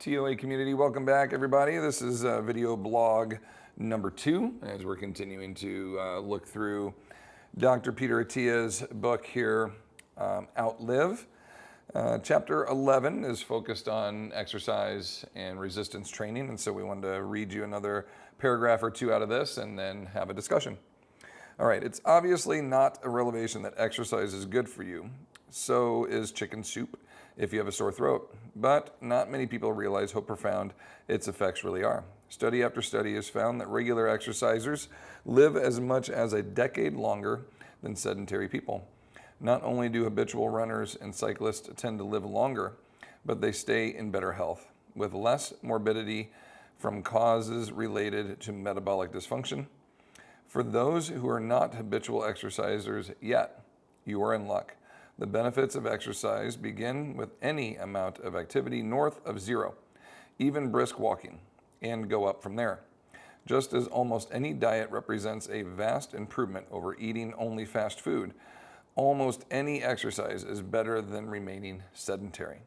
TOA community, welcome back everybody. This is video blog number 2 as we're continuing to look through Dr. Peter Attia's book here, Outlive. Chapter 11 is focused on exercise and resistance training, and so we wanted to read you another paragraph or two out of this and then have a discussion. All right, it's obviously not a revelation that exercise is good for you. So is chicken soup if you have a sore throat. But not many people realize how profound its effects really are. Study after study has found that regular exercisers live as much as a decade longer than sedentary people. Not only do habitual runners and cyclists tend to live longer, but they stay in better health, with less morbidity from causes related to metabolic dysfunction. For those who are not habitual exercisers yet, you are in luck. The benefits of exercise begin with any amount of activity north of 0, even brisk walking, and go up from there. Just as almost any diet represents a vast improvement over eating only fast food, almost any exercise is better than remaining sedentary.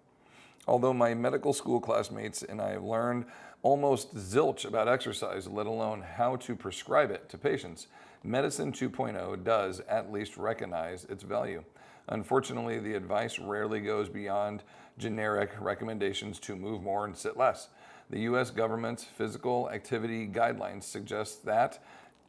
Although my medical school classmates and I have learned almost zilch about exercise, let alone how to prescribe it to patients, Medicine 2.0 does at least recognize its value. Unfortunately, the advice rarely goes beyond generic recommendations to move more and sit less. The U.S. government's physical activity guidelines suggest that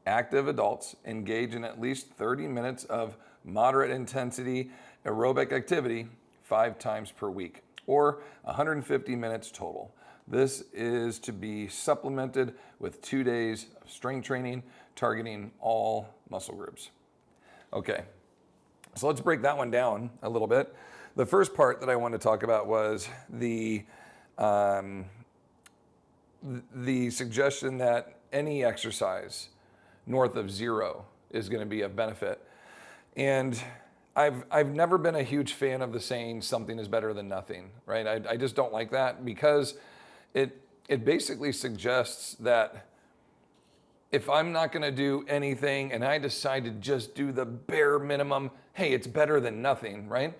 active adults engage in at least 30 minutes of moderate intensity aerobic activity 5 times per week, or 150 minutes total. This is to be supplemented with 2 days of strength training targeting all muscle groups. Okay. So let's break that one down a little bit. The first part that I wanted to talk about was the suggestion that any exercise north of 0 is going to be of benefit. And I've never been a huge fan of the saying something is better than nothing, right? I just don't like that because it basically suggests that if I'm not going to do anything and I decide to just do the bare minimum, hey, it's better than nothing, right?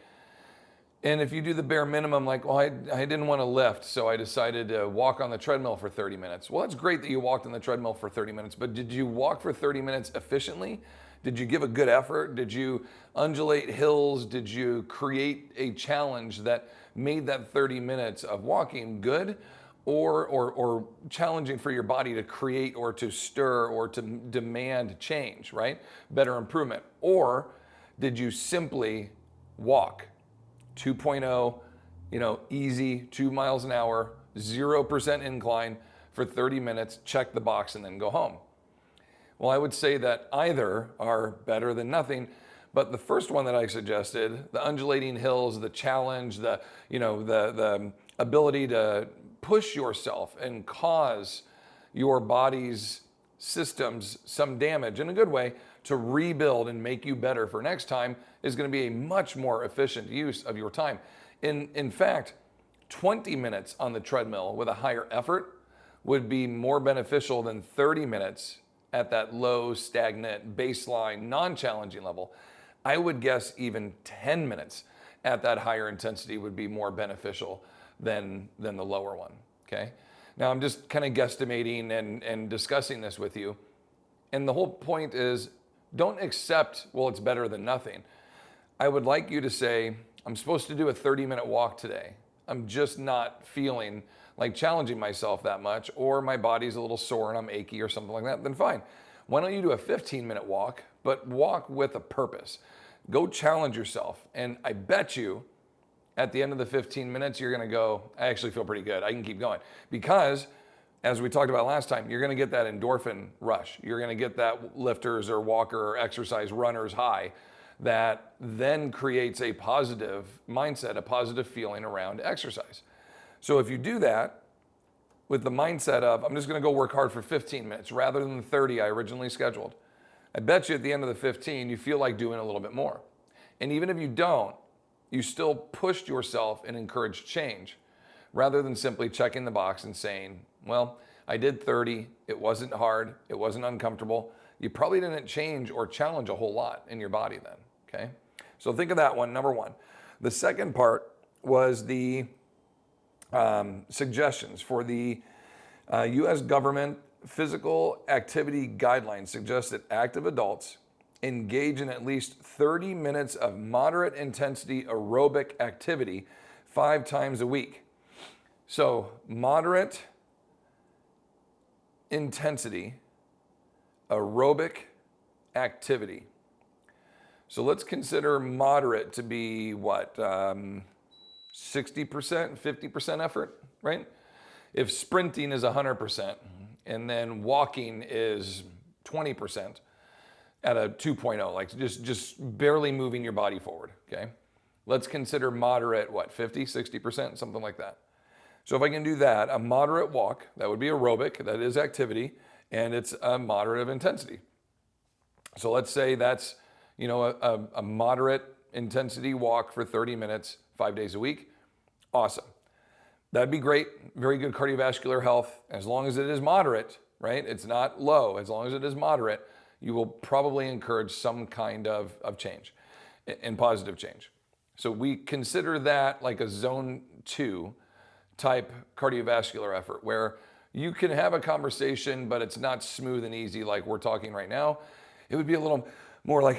And if you do the bare minimum, like, well, I didn't want to lift, so I decided to walk on the treadmill for 30 minutes. Well, it's great that you walked on the treadmill for 30 minutes, but did you walk for 30 minutes efficiently? Did you give a good effort? Did you undulate hills? Did you create a challenge that made that 30 minutes of walking good? Or challenging for your body to create or to stir or to demand change, right? Better improvement. Or did you simply walk 2.0, easy, 2 miles an hour, 0% incline for 30 minutes, check the box, and then go home? Well, I would say that either are better than nothing. But the first one that I suggested, the undulating hills, the challenge, the ability to push yourself and cause your body's systems some damage in a good way to rebuild and make you better for next time is going to be a much more efficient use of your time. In fact, 20 minutes on the treadmill with a higher effort would be more beneficial than 30 minutes at that low, stagnant, baseline, non-challenging level. I would guess even 10 minutes at that higher intensity would be more beneficial than the lower one, okay? Now I'm just kind of guesstimating and discussing this with you. And the whole point is, don't accept, well, it's better than nothing. I would like you to say, I'm supposed to do a 30-minute walk today. I'm just not feeling like challenging myself that much, or my body's a little sore and I'm achy or something like that, then fine. Why don't you do a 15-minute walk, but walk with a purpose? Go challenge yourself. And I bet you, at the end of the 15 minutes, you're going to go, I actually feel pretty good. I can keep going. Because, as we talked about last time, you're going to get that endorphin rush. You're going to get that lifters or walker or exercise runners high that then creates a positive mindset, a positive feeling around exercise. So if you do that with the mindset of, I'm just going to go work hard for 15 minutes rather than the 30 I originally scheduled, I bet you at the end of the 15, you feel like doing a little bit more. And even if you don't, you still pushed yourself and encouraged change rather than simply checking the box and saying, well, I did 30, it wasn't hard, it wasn't uncomfortable. You probably didn't change or challenge a whole lot in your body then, okay? So think of that one, number one. The second part was the Suggestions for the U.S. government physical activity guidelines suggest that active adults engage in at least 30 minutes of moderate intensity aerobic activity 5 times a week. So, moderate intensity aerobic activity. So let's consider moderate to be what? 60%, 50% effort, right? If sprinting is 100% and then walking is 20% at a 2.0, like just barely moving your body forward, okay? Let's consider moderate, what, 50, 60%, something like that. So if I can do that, a moderate walk, that would be aerobic, that is activity, and it's a moderate of intensity. So let's say that's, a moderate intensity walk for 30 minutes, 5 days a week. Awesome. That'd be great. Very good cardiovascular health. As long as it is moderate, right? It's not low. As long as it is moderate, you will probably encourage some kind of change and positive change. So we consider that like a zone 2 type cardiovascular effort where you can have a conversation, but it's not smooth and easy like we're talking right now. It would be a little more like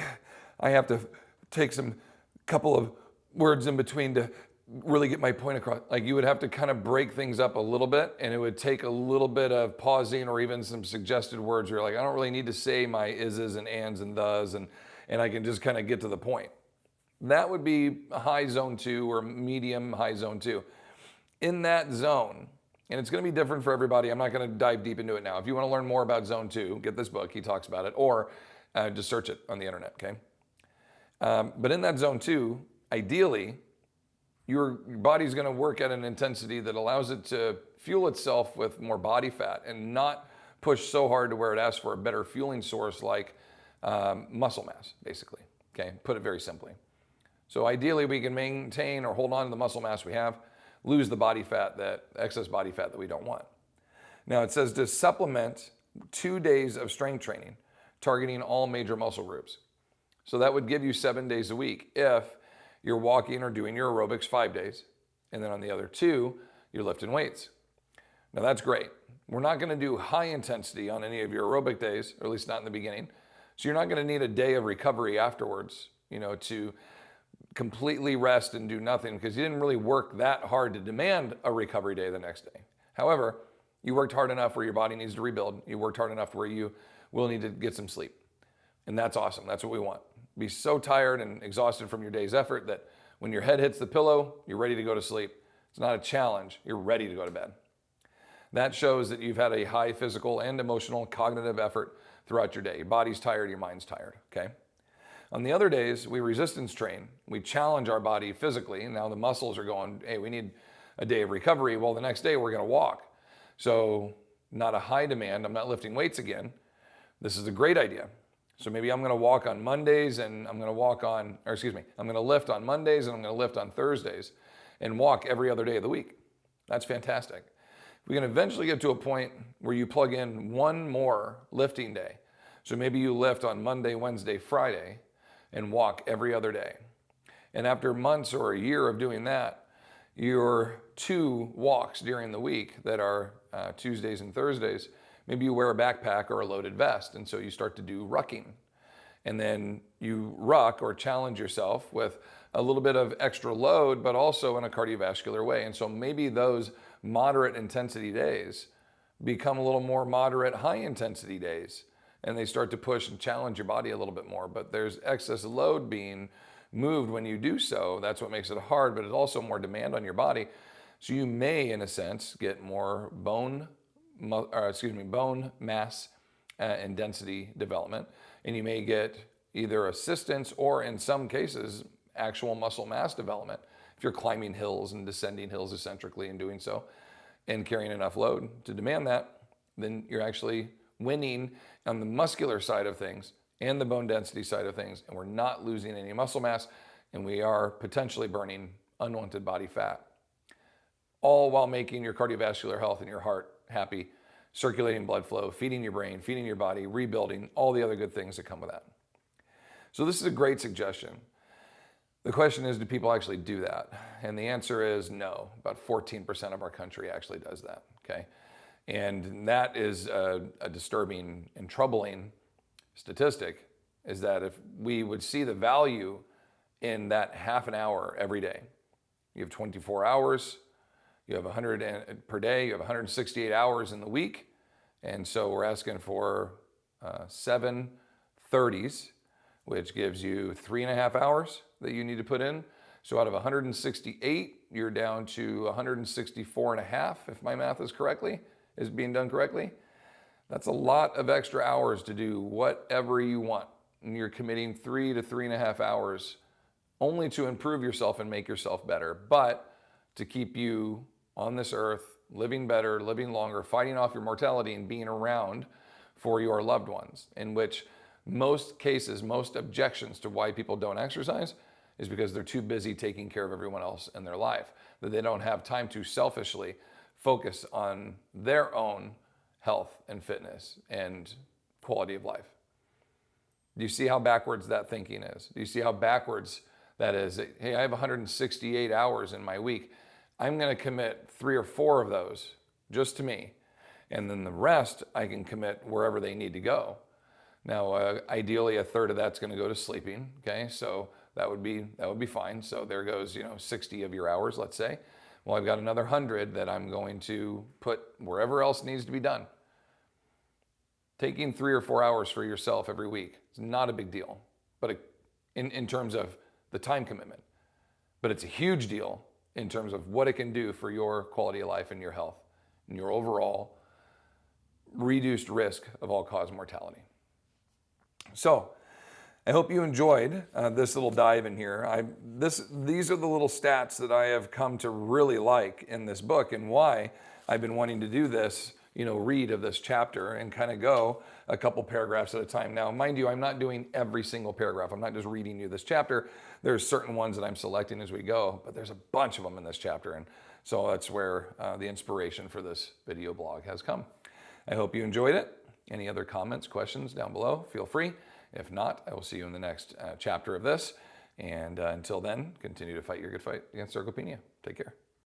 I have to take some couple of words in between to really get my point across. Like you would have to kind of break things up a little bit, and it would take a little bit of pausing or even some suggested words where you're like, I don't really need to say my is's and ands and thes, and I can just kind of get to the point. That would be high zone 2 or medium high zone 2. In that zone, and it's going to be different for everybody. I'm not going to dive deep into it now. If you want to learn more about zone 2, get this book. He talks about it, or just search it on the internet, okay? But in that zone 2, ideally, your body's going to work at an intensity that allows it to fuel itself with more body fat and not push so hard to where it asks for a better fueling source like muscle mass, basically, okay? Put it very simply. So ideally, we can maintain or hold on to the muscle mass we have, lose the body fat, that excess body fat that we don't want. Now it says to supplement 2 days of strength training, targeting all major muscle groups. So that would give you 7 days a week if you're walking or doing your aerobics 5 days, and then on the other 2, you're lifting weights. Now that's great. We're not going to do high intensity on any of your aerobic days, or at least not in the beginning. So you're not going to need a day of recovery afterwards, to completely rest and do nothing because you didn't really work that hard to demand a recovery day the next day. However, you worked hard enough where your body needs to rebuild. You worked hard enough where you will need to get some sleep. And that's awesome. That's what we want. Be so tired and exhausted from your day's effort that when your head hits the pillow, you're ready to go to sleep. It's not a challenge. You're ready to go to bed. That shows that you've had a high physical and emotional cognitive effort throughout your day. Your body's tired, your mind's tired, okay? On the other days, we resistance train. We challenge our body physically. And now the muscles are going, hey, we need a day of recovery. Well, the next day we're going to walk. So not a high demand. I'm not lifting weights again. This is a great idea. So maybe I'm going to walk on Mondays and I'm going to lift on Mondays and I'm going to lift on Thursdays and walk every other day of the week. That's fantastic. We can eventually get to a point where you plug in one more lifting day. So maybe you lift on Monday, Wednesday, Friday and walk every other day. And after months or a year of doing that, your 2 walks during the week that are Tuesdays and Thursdays, maybe you wear a backpack or a loaded vest, and so you start to do rucking. And then you ruck or challenge yourself with a little bit of extra load, but also in a cardiovascular way. And so maybe those moderate intensity days become a little more moderate high intensity days, and they start to push and challenge your body a little bit more. But there's excess load being moved when you do so. That's what makes it hard, but it's also more demand on your body. So you may, in a sense, get more bone mass and density development, and you may get either assistance or, in some cases, actual muscle mass development if you're climbing hills and descending hills eccentrically and doing so and carrying enough load to demand that. Then you're actually winning on the muscular side of things and the bone density side of things, and we're not losing any muscle mass, and we are potentially burning unwanted body fat, all while making your cardiovascular health and your heart happy, circulating blood flow, feeding your brain, feeding your body, rebuilding, all the other good things that come with that. So this is a great suggestion. The question is, do people actually do that? And the answer is no. About 14% of our country actually does that, okay? And that is a disturbing and troubling statistic, is that if we would see the value in that half an hour every day, you have 24 hours, you have 100 per day, you have 168 hours in the week, and so we're asking for 7 30s, which gives you 3.5 hours that you need to put in. So out of 168, you're down to 164.5, if my math is being done correctly. That's a lot of extra hours to do whatever you want. And you're committing 3 to 3.5 hours only to improve yourself and make yourself better, but to keep you on this earth, living better, living longer, fighting off your mortality and being around for your loved ones, in which most cases, most objections to why people don't exercise is because they're too busy taking care of everyone else in their life, that they don't have time to selfishly focus on their own health and fitness and quality of life. Do you see how backwards that thinking is? Do you see how backwards that is? Hey, I have 168 hours in my week. I'm going to commit 3 or 4 of those just to me. And then the rest I can commit wherever they need to go. Now, ideally, 1/3 of that's going to go to sleeping. Okay, so that would be fine. So there goes 60 of your hours, let's say. Well, I've got another 100 that I'm going to put wherever else needs to be done. Taking 3 or 4 hours for yourself every week is not a big deal, but in terms of the time commitment. But it's a huge deal in terms of what it can do for your quality of life and your health and your overall reduced risk of all-cause mortality. So I hope you enjoyed this little dive in here. These are the little stats that I have come to really like in this book, and why I've been wanting to do this, read of this chapter and kind of go a couple paragraphs at a time. Now, mind you, I'm not doing every single paragraph. I'm not just reading you this chapter. There's certain ones that I'm selecting as we go, but there's a bunch of them in this chapter. And so that's where the inspiration for this video blog has come. I hope you enjoyed it. Any other comments, questions down below, feel free. If not, I will see you in the next chapter of this. And until then, continue to fight your good fight against sarcopenia. Take care.